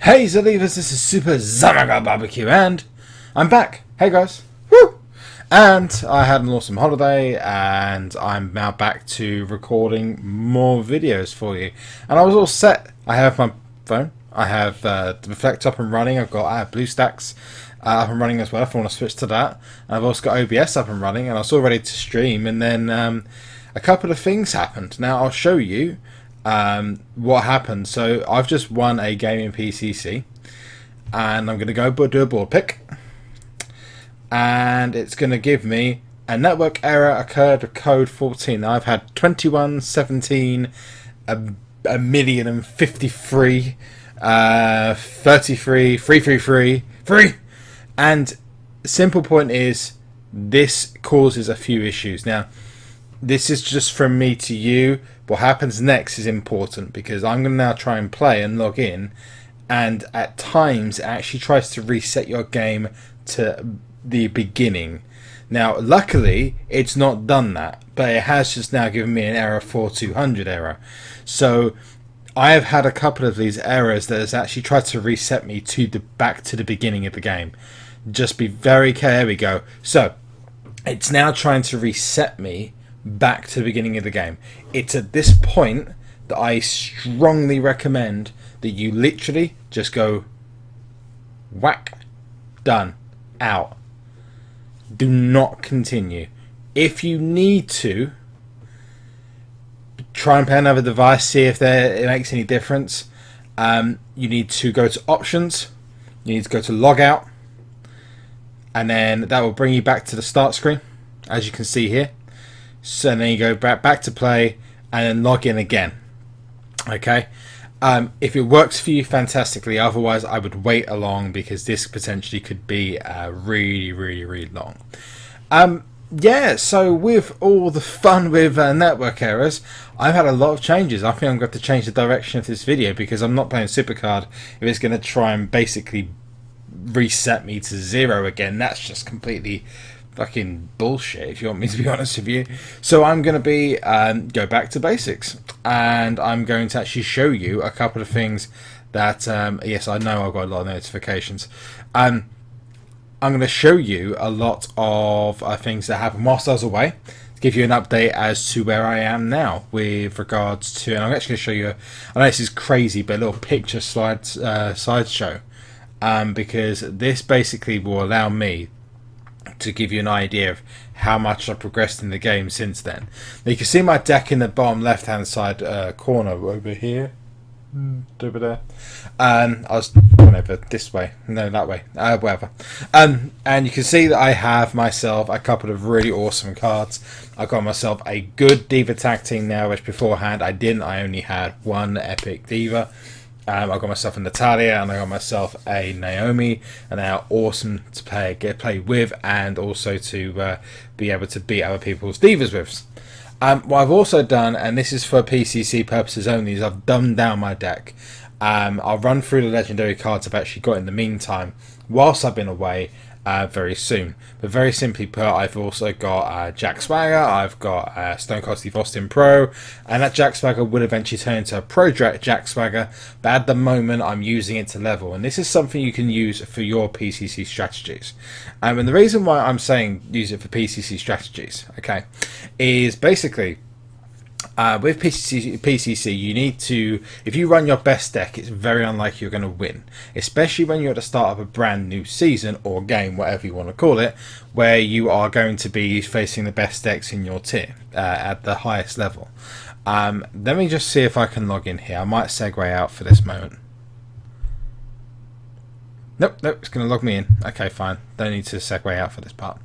Hey Zalivas, this is SuperZOMGBBQ and I'm back. Hey guys. Woo! And I had an awesome holiday and I'm now back to recording more videos for you. And I was all set. I have my phone. I have the Reflect up and running. I have BlueStacks up and running as well if I want to switch to that. And I've also got OBS up and running and I was all ready to stream, and then a couple of things happened. Now I'll show you what happened. So I've just won a game in PCC and I'm going to go do a board pick, and it's going to give me a network error occurred with code 14. Now I've had 21, 17, a million and 53, 33, 333, 3, and simple point is this causes a few issues. Now this is just from me to you. What happens next is important because I'm going to now try and play and log in, and at times it actually tries to reset your game to the beginning. Now luckily it's not done that, but it has just now given me an error 4200 error. So I have had a couple of these errors that has actually tried to reset me to back to the beginning of the game. Just be very careful. There we go. So it's now trying to reset me back to the beginning of the game. It's at this point that I strongly recommend that you literally just go whack, done, out. Do not continue. If you need to, try and play another device, see if it makes any difference. You need to go to options, you need to go to logout, and then that will bring you back to the start screen, as you can see here. So then you go back to play and then log in again. Okay, if it works for you, fantastically. Otherwise I would wait along because this potentially could be really long. Yeah, so with all the fun with network errors, I've had a lot of changes. I think I'm going to have to change the direction of this video because I'm not playing SuperCard if it's going to try and basically reset me to 0 again. That's just completely fucking bullshit, if you want me to be honest with you. So I'm going to be go back to basics, and I'm going to actually show you a couple of things that yes, I know I've got a lot of notifications. I'm going to show you a lot of things that happened whilst I was away, to give you an update as to where I am now with regards to, and I'm actually going to show you, I know this is crazy, but a little picture slideshow, because this basically will allow me to give you an idea of how much I've progressed in the game since then. Now you can see my deck in the bottom left hand side corner over here, over there. I was going over this way, no, that way, whatever. And you can see that I have myself a couple of really awesome cards. I got myself a good Diva tag team now, which beforehand I didn't. I only had one epic Diva. I got myself a Natalia and I got myself a Naomi, and they are awesome to play with, and also to be able to beat other people's Divas with. What I've also done, and this is for PCC purposes only, is I've dumbed down my deck. I'll run through the legendary cards I've actually got in the meantime whilst I've been away very soon. But very simply put, I've also got Jack Swagger, I've got Stone Cold Steve Austin Pro, and that Jack Swagger will eventually turn into a Pro Jack Swagger, but at the moment I'm using it to level, and this is something you can use for your PCC strategies. And the reason why I'm saying use it for PCC strategies, okay, is basically with PCC, you need to, if you run your best deck, it's very unlikely you're going to win, especially when you're at the start of a brand new season or game, whatever you want to call it, where you are going to be facing the best decks in your tier at the highest level. Let me just see if I can log in here. I might segue out for this moment. Nope, it's going to log me in. Okay, fine. Don't need to segue out for this part.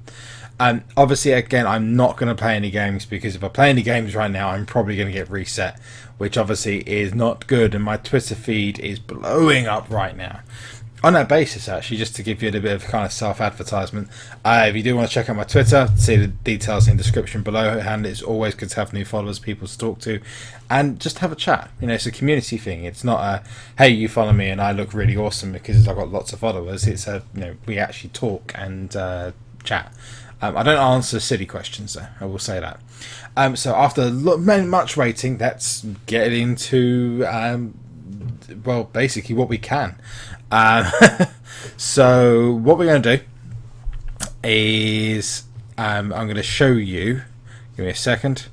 Obviously, again, I'm not going to play any games because if I play any games right now, I'm probably going to get reset, which obviously is not good, and my Twitter feed is blowing up right now. On that basis, actually, just to give you a little bit of kind of self-advertisement, if you do want to check out my Twitter, see the details in the description below, and it's always good to have new followers, people to talk to, and just have a chat. You know, it's a community thing. It's not a, hey, you follow me and I look really awesome because I've got lots of followers. It's a, you know, we actually talk and chat. I don't answer silly questions though, I will say that. So after much waiting, let's get into well, basically what we can. Um, so what we're going to do is I'm going to show you. Give me a second.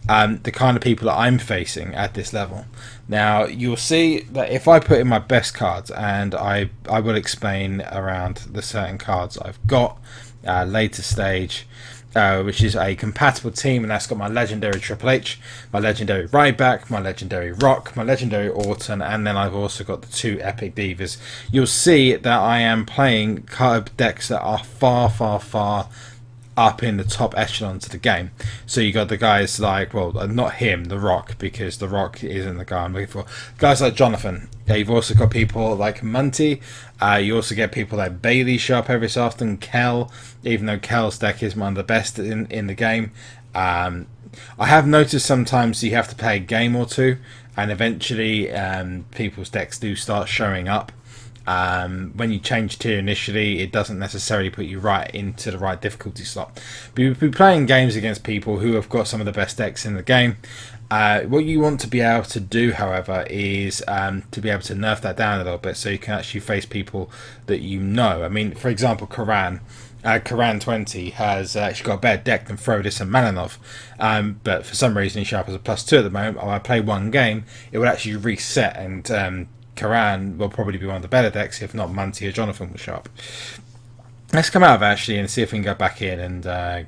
The kind of people that I'm facing at this level. Now you'll see that if I put in my best cards, and I will explain around the certain cards I've got later stage, which is a compatible team, and that's got my legendary Triple H, my legendary Ryback, my legendary Rock, my legendary Orton, and then I've also got the 2 epic divas. You'll see that I am playing card decks that are far up in the top echelons of the game. So you got the guys like, well, not him, The Rock, because The Rock isn't the guy I'm looking for. Guys like Jonathan. You've also got people like Munty. You also get people like Bailey show up every so often. Kel, even though Kel's deck is one of the best in the game. I have noticed sometimes you have to play a game or two, and eventually people's decks do start showing up. When you change tier initially, it doesn't necessarily put you right into the right difficulty slot. But you'll be playing games against people who have got some of the best decks in the game. What you want to be able to do, however, is to be able to nerf that down a little bit, so you can actually face people that you know. I mean, for example, Karan 20 has actually got a better deck than Frodis and Malinov, but for some reason he's sharp as a +2 at the moment. When I play one game, it would actually reset, and Karan will probably be one of the better decks, if not Munty or Jonathan will show up. Let's come out of actually and see if we can go back in and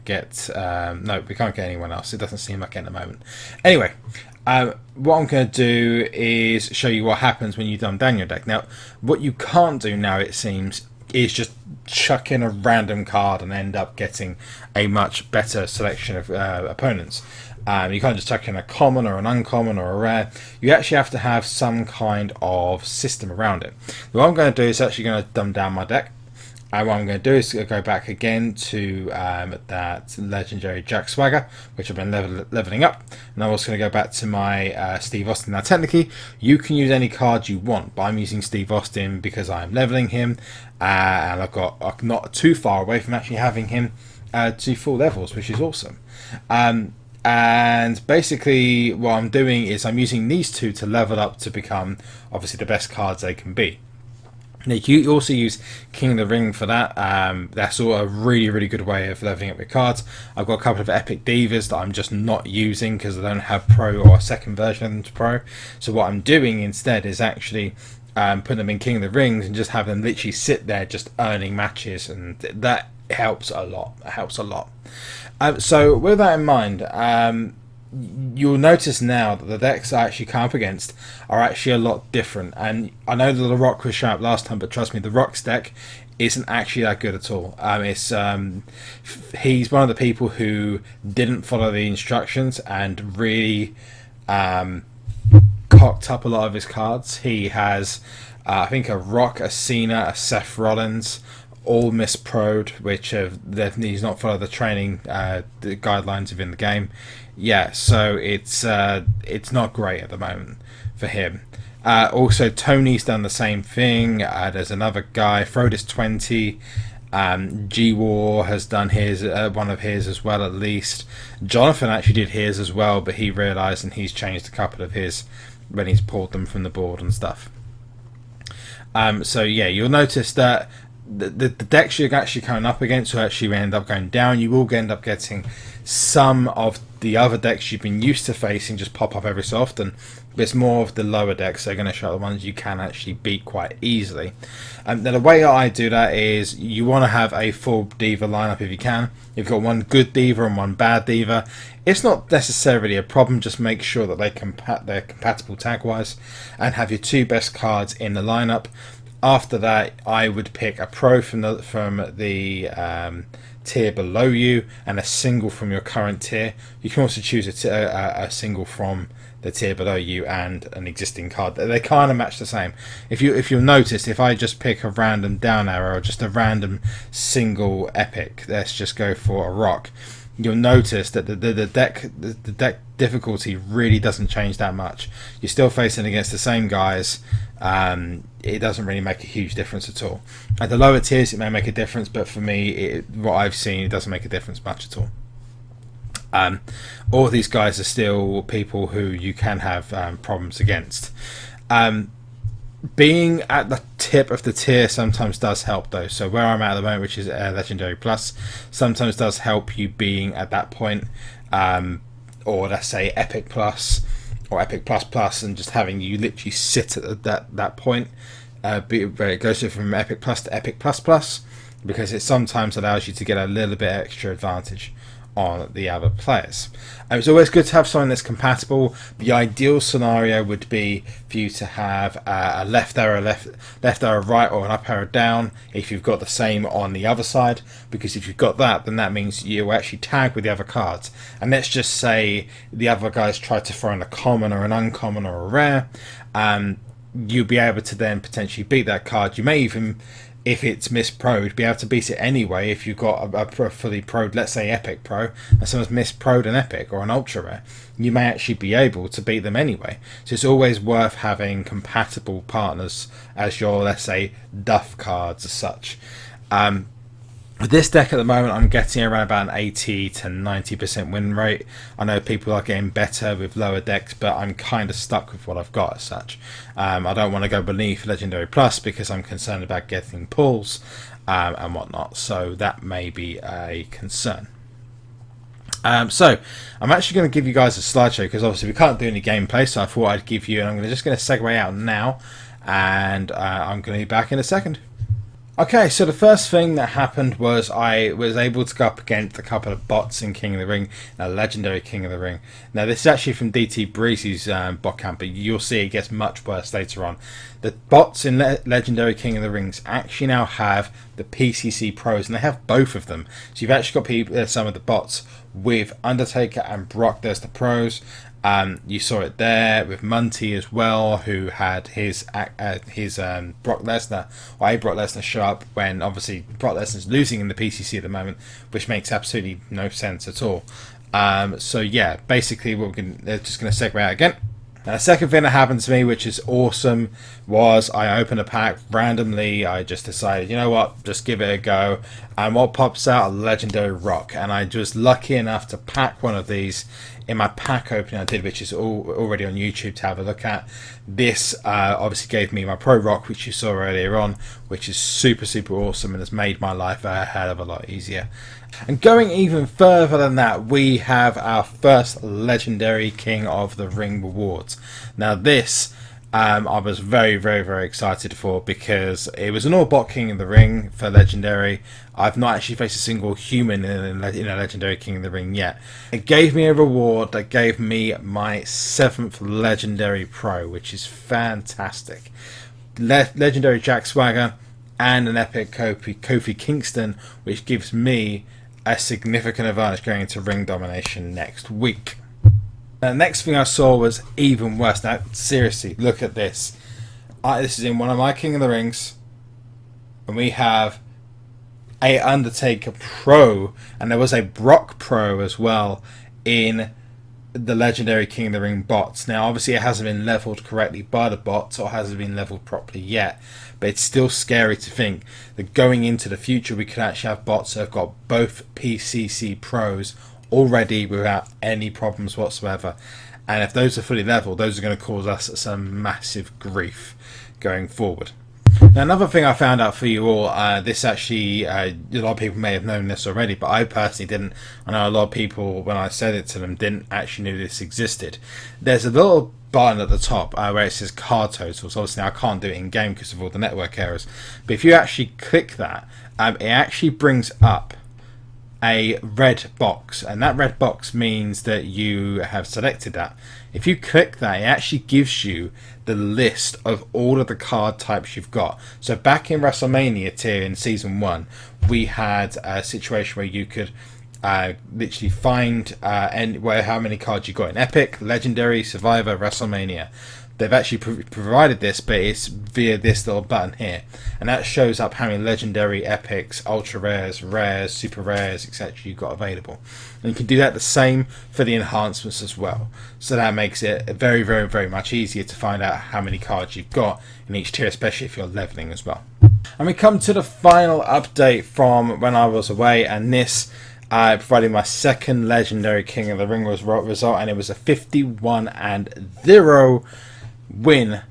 get... no, we can't get anyone else. It doesn't seem like it at the moment. Anyway, what I'm going to do is show you what happens when you dumb down your deck. Now, what you can't do now, it seems, is just chuck in a random card and end up getting a much better selection of opponents. You can't just chuck in a common or an uncommon or a rare. You actually have to have some kind of system around it. What I'm going to do is actually going to dumb down my deck. And what I'm going to do is go back again to that legendary Jack Swagger, which I've been leveling up. And I'm also going to go back to my Steve Austin. Now, technically, you can use any card you want, but I'm using Steve Austin because I'm leveling him. And I'm not too far away from actually having him to full levels, which is awesome. And basically what I'm doing is I'm using these two to level up to become obviously the best cards they can be. Now you also use King of the Ring for that. That's all a really good way of leveling up your cards. I've got a couple of epic divas that I'm just not using because I don't have pro or a second version of them to pro. So what I'm doing instead is actually putting them in King of the Rings and just have them literally sit there just earning matches, and that helps a lot. It helps a lot. So with that in mind, you'll notice now that the decks I actually come up against are actually a lot different. And I know that the Rock was shown up last time, but trust me, the Rock's deck isn't actually that good at all. He's one of the people who didn't follow the instructions and really cocked up a lot of his cards. He has, I think, a Rock, a Cena, a Seth Rollins, all misproed, which he's not followed the training the guidelines within the game. Yeah, so it's not great at the moment for him. Also, Tony's done the same thing. There's another guy, Frodis 20. G-War has done his, one of his as well, at least. Jonathan actually did his as well, but he realised and he's changed a couple of his when he's pulled them from the board and stuff. So yeah, you'll notice that the decks you're actually coming up against will actually end up going down. You will end up getting some of the other decks you've been used to facing just pop up every so often. But it's more of the lower decks that are going to show the ones you can actually beat quite easily. Now the way I do that is you want to have a full diva lineup if you can. You've got one good diva and one bad diva. It's not necessarily a problem, just make sure that they're compatible tag wise, and have your two best cards in the lineup. After that, I would pick a pro from the tier below you and a single from your current tier. You can also choose a single from the tier below you and an existing card. They kind of match the same. If you'll notice, if I just pick a random down arrow or just a random single epic, let's just go for a Rock, you'll notice that the deck difficulty really doesn't change that much. You're still facing against the same guys. It doesn't really make a huge difference at all. At the lower tiers it may make a difference, but for me, what I've seen, it doesn't make a difference much at all. All of these guys are still people who you can have problems against. Being at the tip of the tier sometimes does help though. So where I'm at the moment, which is Legendary Plus, sometimes does help you being at that point, or let's say Epic Plus or Epic Plus Plus, and just having you literally sit at that point. Where it goes from Epic Plus to Epic Plus Plus, because it sometimes allows you to get a little bit extra advantage on the other players. It's always good to have something that's compatible. The ideal scenario would be for you to have a left arrow right, or an up arrow down if you've got the same on the other side, because if you've got that, then that means you actually tag with the other cards. And let's just say the other guys try to throw in a common or an uncommon or a rare, you'll be able to then potentially beat that card. You may even, if it's misproed, be able to beat it anyway if you've got a fully proed, let's say Epic Pro, and someone's misproed an Epic or an Ultra Rare. You may actually be able to beat them anyway. So it's always worth having compatible partners as your, let's say, duff cards as such. With this deck at the moment, I'm getting around about an 80 to 90% win rate. I know people are getting better with lower decks, but I'm kind of stuck with what I've got as such. I don't want to go beneath Legendary Plus because I'm concerned about getting pulls and whatnot, so that may be a concern. So I'm actually going to give you guys a slideshow because obviously we can't do any gameplay, so I thought I'd give you, and I'm just going to segue out now, and I'm going to be back in a second. Okay, so the first thing that happened was I was able to go up against a couple of bots in King of the Ring, a Legendary King of the Ring. Now this is actually from DT Breezy's bot camp, but you'll see it gets much worse later on. The bots in Legendary King of the Rings actually now have the PCC pros, and they have both of them. So you've actually got people, some of the bots with Undertaker and Brock, there's the pros. You saw it there with Munty as well, who had his Brock Lesnar, or a Brock Lesnar show up when obviously Brock Lesnar's losing in the PCC at the moment, which makes absolutely no sense at all. So yeah, basically they're just going to segue out again. Now, the second thing that happened to me, which is awesome, was I opened a pack randomly. I just decided, you know what, just give it a go. And what pops out? A Legendary Rock. And I was lucky enough to pack one of these in my pack opening I did, which is already on YouTube to have a look at. This obviously gave me my Pro Rock, which you saw earlier on, which is super, super awesome and has made my life a hell of a lot easier. And going even further than that, we have our first Legendary King of the Ring rewards. Now this, I was very, very, very excited for, because it was an all-bot King of the Ring for Legendary. I've not actually faced a single human in a Legendary King of the Ring yet. It gave me a reward that gave me my 7th Legendary Pro, which is fantastic. Legendary Jack Swagger and an epic Kofi Kingston, which gives me a significant advantage going into ring domination next week. The next thing I saw was even worse. Now, seriously, look at this. This is in one of my King of the Rings, and we have a Undertaker Pro, and there was a Brock Pro as well in the Legendary King of the Ring bots. Now, obviously, it hasn't been leveled correctly by the bots, or hasn't been leveled properly yet, but it's still scary to think that going into the future, we could actually have bots that have got both PCC Pros already without any problems whatsoever. And if those are fully leveled, those are going to cause us some massive grief going forward. Now, another thing I found out for you all, this actually, a lot of people may have known this already, but I personally didn't. I know a lot of people, when I said it to them, didn't actually know this existed. There's a little button at the top where it says card totals. Obviously, I can't do it in game because of all the network errors. But if you actually click that, it actually brings up a red box, and that red box means that you have selected that. If you click that, it actually gives you the list of all of the card types you've got. So back in WrestleMania tier in season 1, we had a situation where you could literally find how many cards you got in Epic, Legendary, Survivor, WrestleMania. They've actually provided this, but it's via this little button here, and that shows up how many Legendary, Epics, Ultra Rares, Rares, Super Rares, etc. you've got available. And you can do that the same for the enhancements as well. So that makes it very, very, very much easier to find out how many cards you've got in each tier, especially if you're leveling as well. And we come to the final update from when I was away, and this providing my second Legendary King of the Ring result, and it was a 51-0 win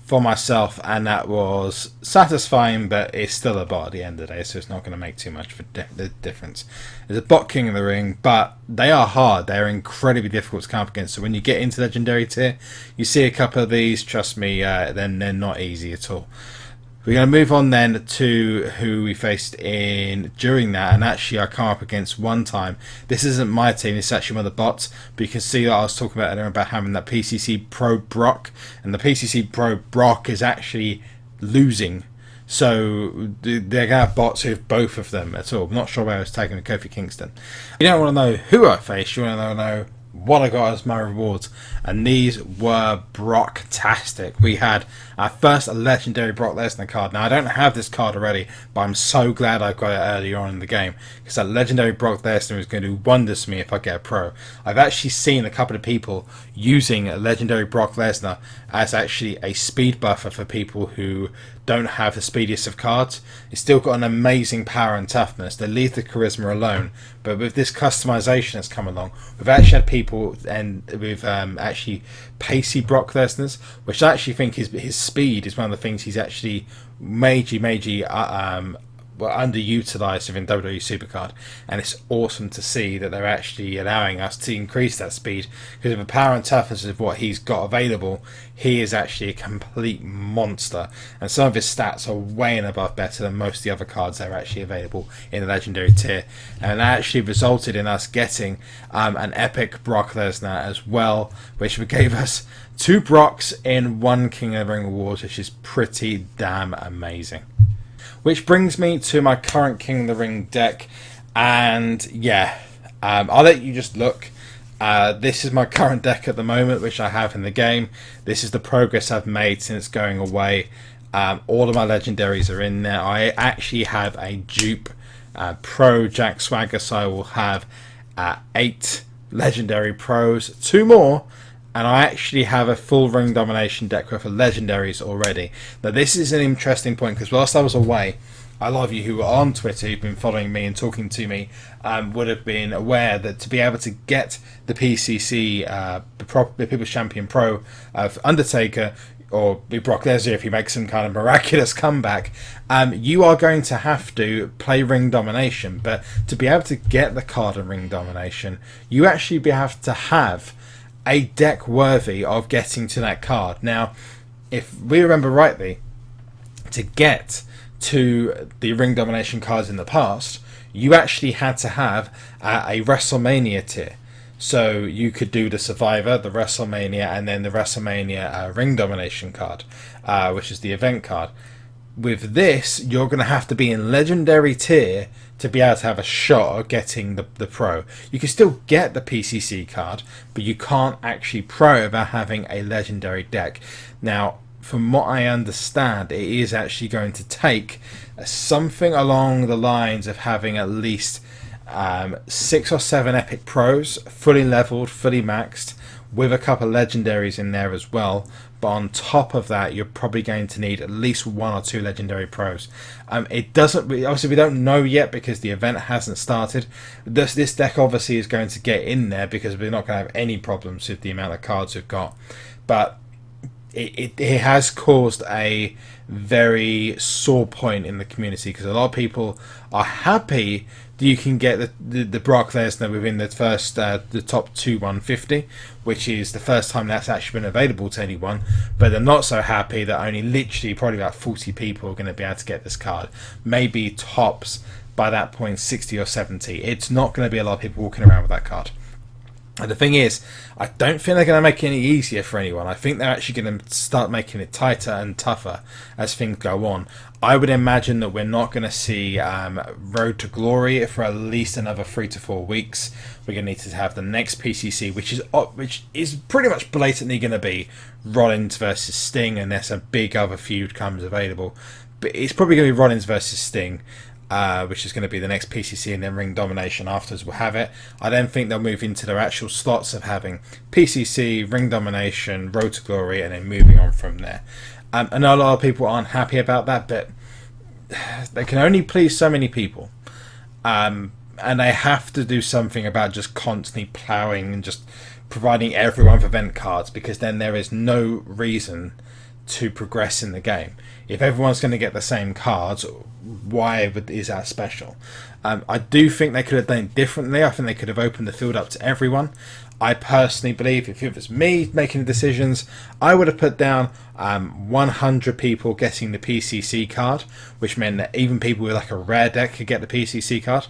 for myself, and that was satisfying, but it's still a bot at the end of the day, so it's not going to make too much of the difference. There's a bot King of the Ring, but they are hard. They're incredibly difficult to come up against. So when you get into legendary tier, you see a couple of these, trust me, then they're not easy at all. We're going to move on then to who we faced in during that, and actually I come up against one time. This isn't my team, it's actually one of the bots, but you can see that I was talking about earlier about having that PCC Pro Brock, and the PCC Pro Brock is actually losing. So they're going to have bots with both of them at all. I'm not sure where I was taking with Kofi Kingston. You don't want to know who I faced, you want to know what I got as my rewards, and these were Brocktastic. We had our first legendary Brock Lesnar card. Now I don't have this card already, but I'm so glad I got it earlier on in the game, because that legendary Brock Lesnar is going to do wonders for me if I get a pro. I've actually seen a couple of people using a legendary Brock Lesnar as actually a speed buffer for people who don't have the speediest of cards. It's still got an amazing power and toughness. They leave the charisma alone, but with this customization that's come along, we've actually had people and with actually pacey Brock Lesnar's, which I actually think his speed is one of the things he's actually majorly underutilized within WWE SuperCard, and it's awesome to see that they're actually allowing us to increase that speed, because of the power and toughness of what he's got available, he is actually a complete monster, and some of his stats are way and above better than most of the other cards that are actually available in the legendary tier, and that actually resulted in us getting an epic Brock Lesnar as well, which gave us 2 Brocks in 1 King of the Ring award, which is pretty damn amazing. Which brings me to my current King of the Ring deck, and yeah, I'll let you just look. This is my current deck at the moment, which I have in the game. This is the progress I've made since going away. All of my legendaries are in there. I actually have a dupe pro Jack Swagger, so I will have 8 legendary pros, 2 more, and I actually have a full ring domination deck worth of legendaries already. Now this is an interesting point, because whilst I was away, a lot of you who are on Twitter, who've been following me and talking to me, would have been aware that to be able to get the PCC, the People's Champion Pro of Undertaker, or Brock Lesnar if he makes some kind of miraculous comeback, you are going to have to play Ring Domination. But to be able to get the card of Ring Domination, you actually have to have a deck worthy of getting to that card. Now, if we remember rightly, to get to the Ring Domination cards in the past, you actually had to have a WrestleMania tier. So you could do the Survivor, the WrestleMania, and then the WrestleMania Ring Domination card, which is the event card. With this, you're going to have to be in Legendary tier to be able to have a shot at getting the Pro. You can still get the PCC card, but you can't actually Pro without having a Legendary deck. Now, from what I understand, it is actually going to take something along the lines of having at least 6 or 7 epic pros, fully leveled, fully maxed, with a couple of legendaries in there as well. But on top of that, you're probably going to need at least 1 or 2 legendary pros. It doesn't obviously, we don't know yet because the event hasn't started. This deck obviously is going to get in there because we're not going to have any problems with the amount of cards we've got. But it has caused a very sore point in the community, because a lot of people are happy that you can get the Brock Lesnar within the first the top 150, which is the first time that's actually been available to anyone, but they're not so happy that only literally probably about 40 people are going to be able to get this card, maybe tops by that point 60 or 70. It's not going to be a lot of people walking around with that card. And the thing is, I don't think they're going to make it any easier for anyone. I think they're actually going to start making it tighter and tougher as things go on. I would imagine that we're not going to see Road to Glory for at least another 3 to 4 weeks. We're going to need to have the next PCC, which is pretty much blatantly going to be Rollins versus Sting, unless a big other feud comes available. But it's probably going to be Rollins versus Sting. Which is going to be the next PCC, and then Ring Domination afterwards will have it. I then think they'll move into their actual slots of having PCC, Ring Domination, Road to Glory, and then moving on from there. I know a lot of people aren't happy about that, but they can only please so many people. And they have to do something about just constantly ploughing and just providing everyone with event cards, because then there is no reason to progress in the game. If everyone's going to get the same cards, why is that special? I do think they could have done it differently. I think they could have opened the field up to everyone. I personally believe if it was me making the decisions, I would have put down 100 people getting the PCC card, which meant that even people with like a rare deck could get the PCC card.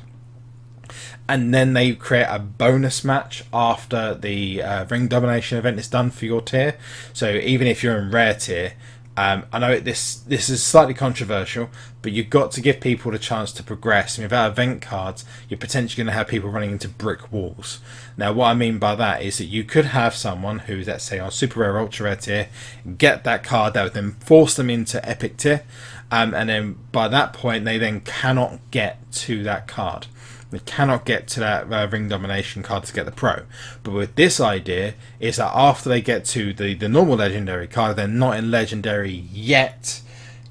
And then they create a bonus match after the ring domination event is done for your tier. So even if you're in rare tier, I know this is slightly controversial, but you've got to give people the chance to progress. And without event cards, you're potentially going to have people running into brick walls. Now, what I mean by that is that you could have someone who's, let's say, on super rare, ultra rare tier, get that card that would then force them into epic tier, and then by that point, they then cannot get to that card. They cannot get to that ring domination card to get the pro. But with this idea is that after they get to the normal legendary card, they're not in legendary yet.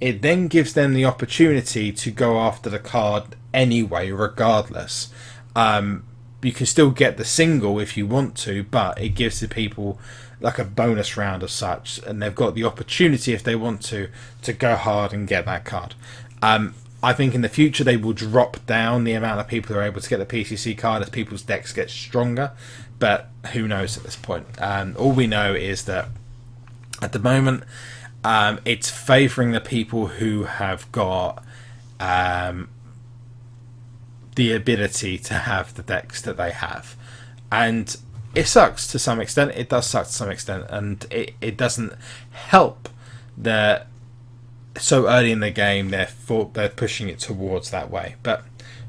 It then gives them the opportunity to go after the card anyway, regardless. You can still get the single if you want to, but it gives the people like a bonus round of such, and they've got the opportunity if they want to go hard and get that card. I think in the future they will drop down the amount of people who are able to get the PCC card as people's decks get stronger, but who knows at this point. All we know is that at the moment it's favouring the people who have got the ability to have the decks that they have. And it sucks to some extent. It does suck to some extent, and it doesn't help that so early in the game they're pushing it towards that way. But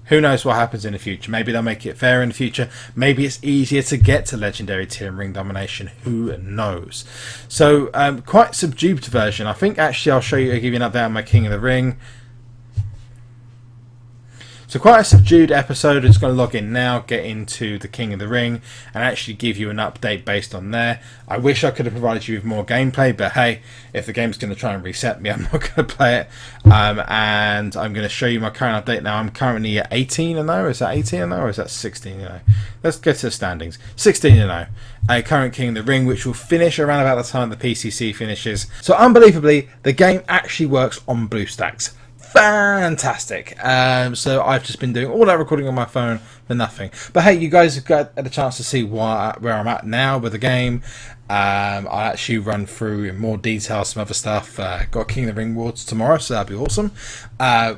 who knows what happens in the future. Maybe they'll make it fair in the future. Maybe it's easier to get to legendary tier and ring domination. Who knows? So quite subdued version. I think actually I'll give you an update on my King of the Ring. So quite a subdued episode. It's going to log in now, get into the King of the Ring, and actually give you an update based on there. I wish I could have provided you with more gameplay, but hey, if the game's going to try and reset me, I'm not going to play it. And I'm going to show you my current update now. I'm currently at 18-0. Is that 18-0 or is that 16-0? Let's get to the standings. 16-0. A current King of the Ring, which will finish around about the time the PCC finishes. So unbelievably, the game actually works on BlueStacks. Fantastic. So I've just been doing all that recording on my phone for nothing. But hey, you guys have got the chance to see where I'm at now with the game. I'll actually run through in more detail some other stuff. Got King of the Ring Awards tomorrow, so that'll be awesome.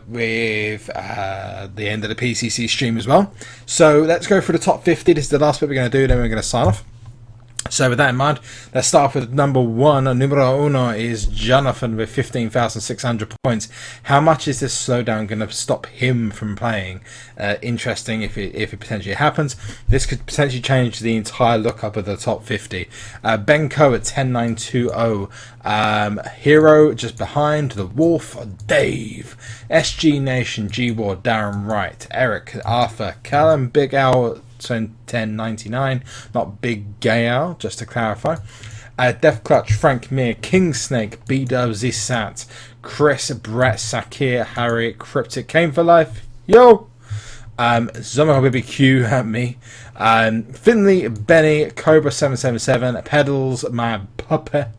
With the end of the PCC stream as well. So let's go through the top 50. This is the last bit we're going to do, then we're going to sign off. So with that in mind, let's start off with number one. Numero uno is Jonathan with 15,600 points. How much is this slowdown going to stop him from playing? Interesting if it potentially happens. This could potentially change the entire lookup of the top 50. Benko at 10,920. Hero just behind. The Wolf, Dave. SG Nation, G-Ward, Darren Wright. Eric, Arthur, Callum, Big Al, 1099, not Big Gay Owl, just to clarify. Death Clutch, Frank Mir, King Snake, B-Dub, Zisat, Chris, Brett, Sakir, Harry, Cryptic, Came for Life, yo! SuperZomGBBQ, me. Finley, Benny, Cobra777, Pedals, my puppet,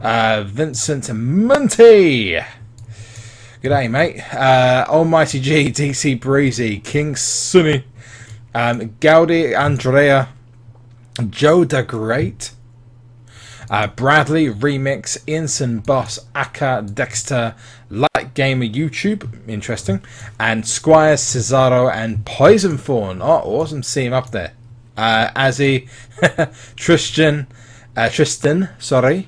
Vincent, Monty. G'day, mate. Almighty G, DC Breezy, King Sunny. Gaudi, Andrea, Joe the Great, Bradley, Remix, Inson, Boss, Aka, Dexter, Light Gamer, YouTube, interesting, and Squire, Cesaro, and Poison Fawn. Oh, awesome, see him up there. Azzy, Tristan, Yarai,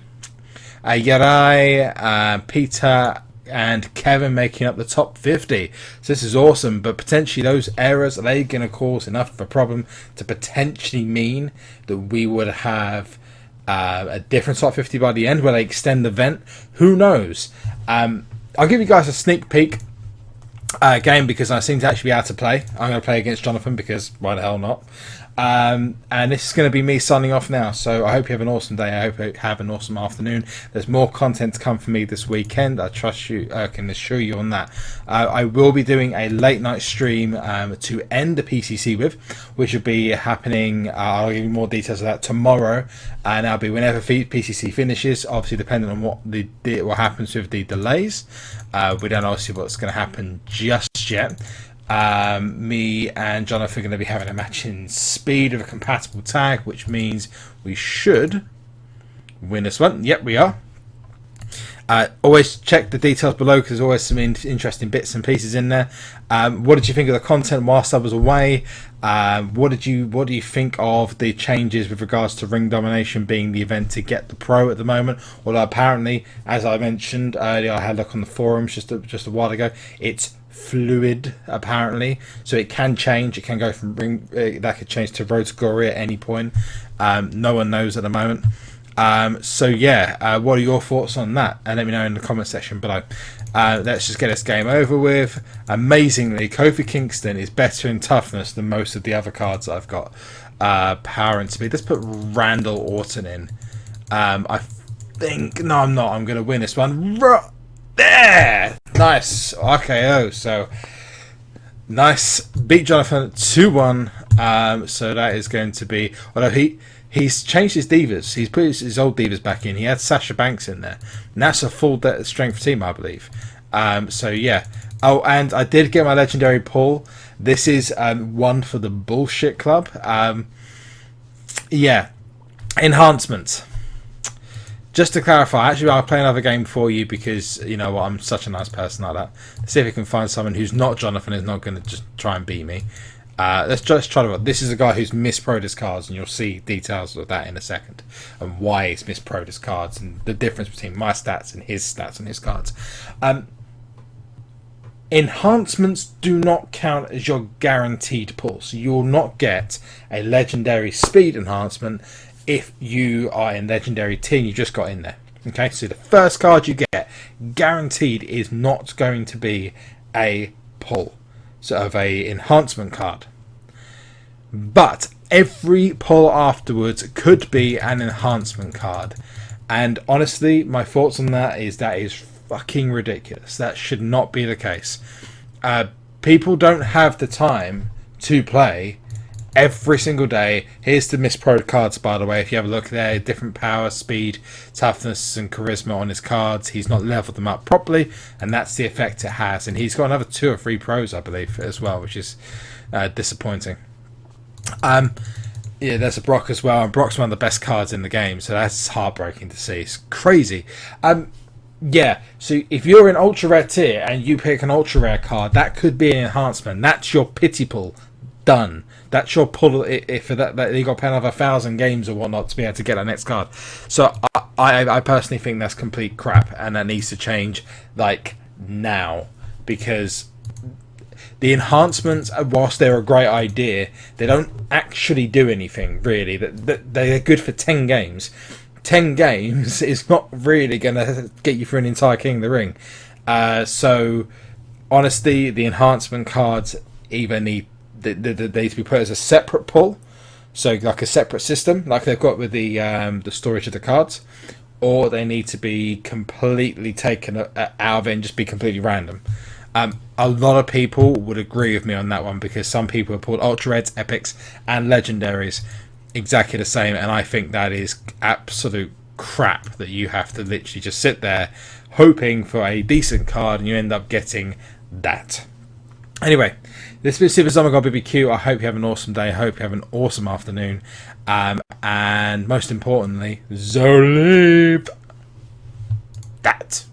Peter, and Kevin making up the top 50. So this is awesome, but potentially those errors, are they going to cause enough of a problem to potentially mean that we would have a different top 50 by the end? Will they extend the event? Who knows? I'll give you guys a sneak peek game because I seem to actually be able to play. I'm going to play against Jonathan because why the hell not? And this is going to be me signing off now. So I hope you have an awesome day. I hope you have an awesome afternoon. There's more content to come from me this weekend. I trust you. I can assure you on that. I will be doing a late night stream to end the PCC with, which will be happening. I'll give you more details of that tomorrow, and that'll be whenever PCC finishes. Obviously, depending on what happens with the delays. We don't know see what's going to happen just yet. Me and Jonathan are going to be having a match in speed of a compatible tag, which means we should win this one. Yep, we are. Always check the details below because there's always some interesting bits and pieces in there. What did you think of the content whilst I was away? What do you think of the changes with regards to Ring Domination being the event to get the pro at the moment? Although apparently, as I mentioned earlier, I had a look on the forums just a while ago. It's fluid apparently, so it can change. It can go from ring that could change to Road to Glory at any point. No one knows at the moment. So yeah, what are your thoughts on that? And let me know in the comment section below. Let's just get this game over with. Amazingly, Kofi Kingston is better in toughness than most of the other cards that I've got. Power and speed. Let's put Randall Orton in. I think no, I'm not. I'm going to win this one. There, nice RKO. So nice, beat Jonathan 2-1. So that is going to be. Although he's changed his divas, he's put his old divas back in. He had Sasha Banks in there, and that's a full strength team, I believe. So yeah. Oh, and I did get my legendary pull. This is one for the Bullshit Club. Yeah, Enhancement. Just to clarify, actually, I'll play another game for you because, you know what, I'm such a nice person like that. Let's see if we can find someone who's not Jonathan, is not going to just try and beat me. Let's just try to... This is a guy who's misproded his cards, and you'll see details of that in a second, and why he's misproded his cards, and the difference between my stats and his cards. Enhancements do not count as your guaranteed pull, so you will not get a legendary speed enhancement if you are in legendary tier and you just got in there. Okay, so the first card you get guaranteed is not going to be a pull, so of a enhancement card, but every pull afterwards could be an enhancement card. And honestly, my thoughts on that is fucking ridiculous. That should not be the case. People don't have the time to play every single day. Here's the mispro cards, by the way. If you have a look there, different power, speed, toughness and charisma on his cards. He's not leveled them up properly, and that's the effect it has. And he's got another 2 or 3 pros, I believe, as well, which is disappointing. Yeah, there's a Brock as well, and Brock's one of the best cards in the game, so that's heartbreaking to see. It's crazy. Yeah, so if you're in ultra rare tier and you pick an ultra rare card, that could be an enhancement. That's your pity pull. Done. That's your pull. If for that you got to play another 1,000 games or whatnot to be able to get that next card. So I personally think that's complete crap, and that needs to change like now, because the enhancements, whilst they're a great idea, they don't actually do anything really. They're good for 10 games. 10 games is not really going to get you through an entire King of the Ring. So honestly, the enhancement cards either need they need to be put as a separate pull, so like a separate system, like they've got with the storage of the cards, or they need to be completely taken out of it and just be completely random. A lot of people would agree with me on that one, because some people have pulled ultra reds, epics, and legendaries exactly the same, and I think that is absolute crap, that you have to literally just sit there hoping for a decent card and you end up getting that. Anyway, this has been SuperZombGBBQ. I hope you have an awesome day. I hope you have an awesome afternoon. And most importantly, Zolib that.